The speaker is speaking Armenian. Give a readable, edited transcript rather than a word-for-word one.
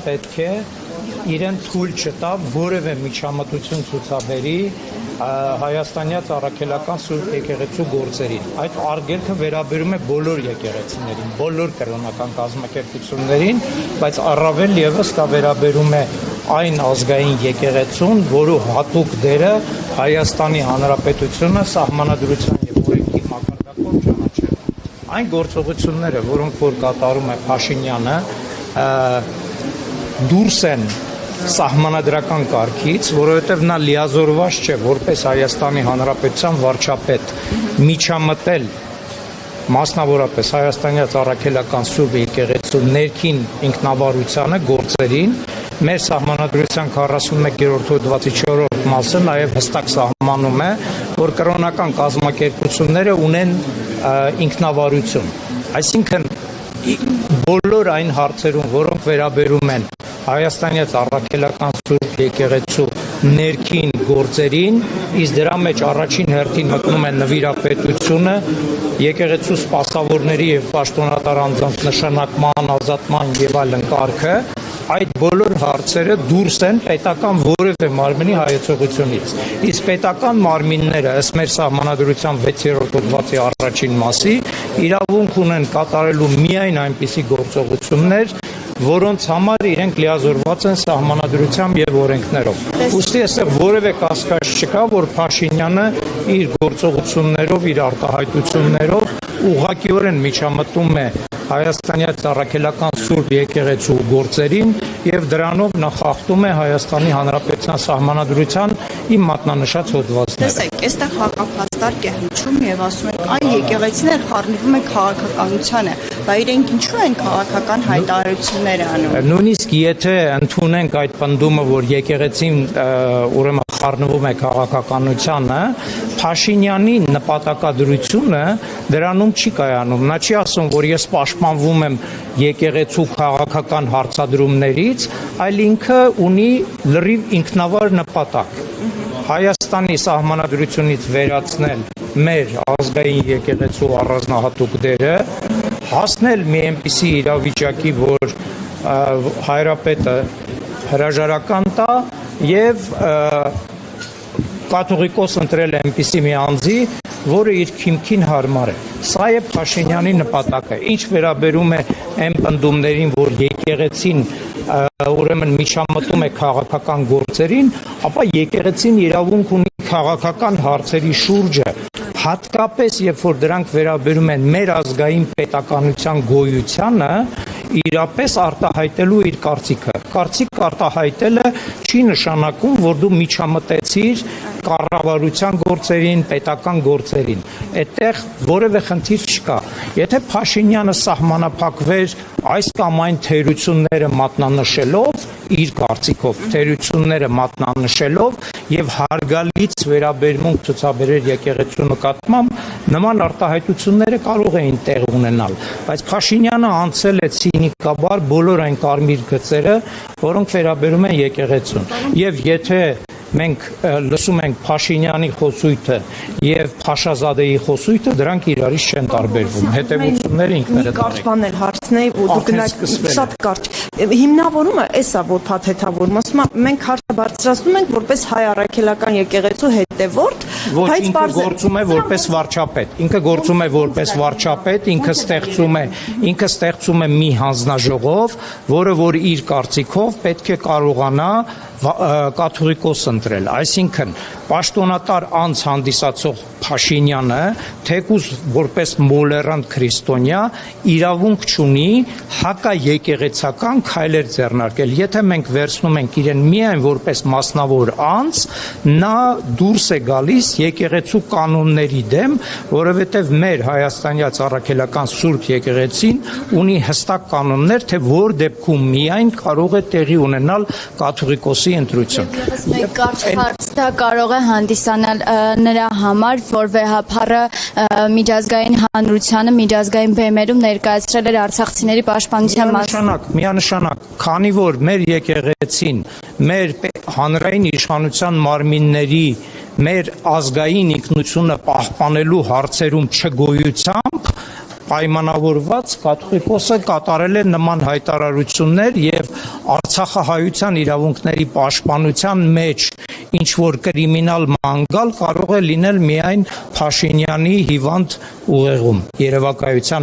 պետք է իրեն թույլ չտա որևէ միջամտություն ցուցաբերի հայաստանյաց առաքելական Սուրբ եկեղեցու գործերին։ Այդ արգելքը վերաբերում է բոլոր եկեղեցիներին, բոլոր կրոնական կազմակերպություններին, բայց առավել եւս դա վերաբերում է այն ազգային եկեղեցուն, որը հատուկ դերը Հայաստանի Հանրապետությունը սահմանադրության եւ օրենքի մակարդակով ճանաչել։ Այն գործողությունները, որոնք որ կատարում է Փաշինյանը, դուրս են սահմանադրական կարգից, որովհետև նա լիազորված չէ որպես Հայաստանի Հանրապետության վարչապետ միջամտել մասնավորապես հայաստանյաց առաքելական Սուրբ եկեղեցու ներքին ինքնավարությանը գործերին։ Մեր սահմանադրության 41-րդ հոդվածի 4-րդ մասը նաև հստակ սահմանում է, որ կրոնական կազմակերպությունները ունեն ինքնավարություն։ Այսինքն բոլոր այն հարցերում, որոնք վերաբերում են հայաստանյաց առաքելական Սուրբ եկեղեցու ներքին գործերին, իսկ դրա մեջ առաջին հերթին մտնում է նվիրապետությունը, եկեղեցու սպասավորների եւ պաշտոնատար անձանց նշանակման, ազատման եւ այլն կարգը, այդ բոլոր հարցերը դուրս են պետական որևէ մարմնի հայեցողությունից։ Իսկ պետական մարմինները, ըստ մեր սահմանադրության 6-րդ հոդվածի առաջին մասի, իրավունք ունեն կատարելու միայն այնպիսի գործողություններ, որոնց համար իրենք լիազորված են սահմանադրությամբ եւ օրենքներով։ Ուստի այստեղ որևէ կասկած չկա, որ Փաշինյանը իր գործողություններով, իր արտահայտություններով ուղղակիորեն միջամտում է հայաստանյաց առաքելական Սուրբ եկեղեցու գործերին եւ դրանով նախախտում է Հայաստանի Հանրապետության սահմանադրության իմ մատնանշած հոդվածները։ Տեսեք, այստեղ հակափաստարկ է հնչում եւ ասում են, այ եկեղեցիներ խառնվում է քաղաքականությանը, բայց իրենք ինչու են քաղաքական հայտարարություններ անում։ Նույնիսկ եթե ընդունենք այդ պնդումը, որ եկեղեցին ուրեմն խառնվում է քաղաքականությանը, Փաշինյանի նպատակադրությունը դրանում չի կայանում։ Նա չի ասում, որ ես պաշտպանվում եմ եկեղեցու քաղաքական հարցադրումներից, այլ ինքը ունի լրիվ ինքնավար նպատակ։ Հայաստանի սահմանադրությունից վերացնել մեր ազգային եկեղեցու առանձնահատուկ դերը, հասնել մի այնպիսի իրավիճակի, որ հայրապետը հրաժարական տա եւ կաթողիկոս ընտրել այնպիսի մի անձի, որը իր քիմքին հարմար է։ Սա է Փաշինյանի նպատակը։ Ինչ վերաբերում է այն պնդումներին, որ եկեղեցին ուրեմն միջամտում է քաղաքական գործերին, ապա եկեղեցին իրավունք ունի քաղաքական հարցերի շուրջը, հատկապես երբ որ դրանք վերաբերում են մեր ազգային պետականության գոյությանը, իրապես արտահայտելու իր կարծիքը։ Կարծիք արտահայտելը չի նշանակում, որ դու միջամտեցիր կառավարության գործերին, պետական գործերին։ Այդտեղ որևէ խնդիր չկա։ Եթե Փաշինյանը սահմանափակվեր այս կամ այն թերությունները մատնանշելով, իր կարծիքով թերությունները մատնանշելով եւ հարգալից վերաբերմունք ցուցաբերեր եկեղեցու նկատմամբ, նման արտահայտությունները կարող էին տեղ ունենալ, բայց Փաշինյանը անցել է ցինիկաբար բոլոր այն կարմիր գծերը, որոնք վերաբերում են եկեղեցուն։ Եվ եթե մենք լսում ենք Փաշինյանի խոսույթը եւ Փաշազադեի խոսույթը, դրանք իրարից չեն տարբերվում։ Հետևությունները ինքները կարճ բանել հարցնեի, որ դուք շատ կարճ։ Հիմնավորումը էսա, որ փաթեթավորում, ասում եմ, մենք հարցը բարձրացնում ենք որպես հայ առաքելական եկեղեցու հետևորդ, բայց ինքը գործում է որպես վարչապետ։ Ինքը գործում է որպես վարչապետ, ինքը ստեղծում է մի հանձնաժողով, որը որ իր կարծիքով պետք է կարողանա կաթողիկոս ընտրել, այսինքն պաշտոնատար անձ հանդիսացող Փաշինյանը թեկուզ որպես մոլերանտ քրիստոնյա իրավունք չունի հակաեկեղեցական քայլեր ձեռնարկել։ Եթե մենք վերցնում ենք իրեն միայն որպես մասնավոր անձ, նա դուրս է գալիս եկեղեցու կանոնների դեմ, որովհետև մեր հայաստանյաց առաքելական Սուրբ եկեղեցին ունի հստակ կանոններ, թե որ դեպքում միայն կարող է տեղի ունենալ կաթողիկոսի ընտրություն։ Մեկ կարճ հարց դա կարող է հանդիսանալ նրա համար, որ վեհափառը միջազգային հանրությանը, միջազգային բեմերում ներկայացրել էր արցախցիների պաշտպանության մասին։ Միանշանակ, քանի որ մեր եկեղեցին, մեր հանրային իշխանության մարմինների, մեր ազգային ինքնությունը պահպանելու հարցերում չգոյությամբ պայմանավորված Կաթողիկոսը կատարել է նման հայտարարություններ եւ Արցախահայության իրավունքների պաշտպանության մեջ ինչ որ կրիմինալ մանգալ կարող է լինել միայն Փաշինյանի հիվանդ ուղեղում երևակայության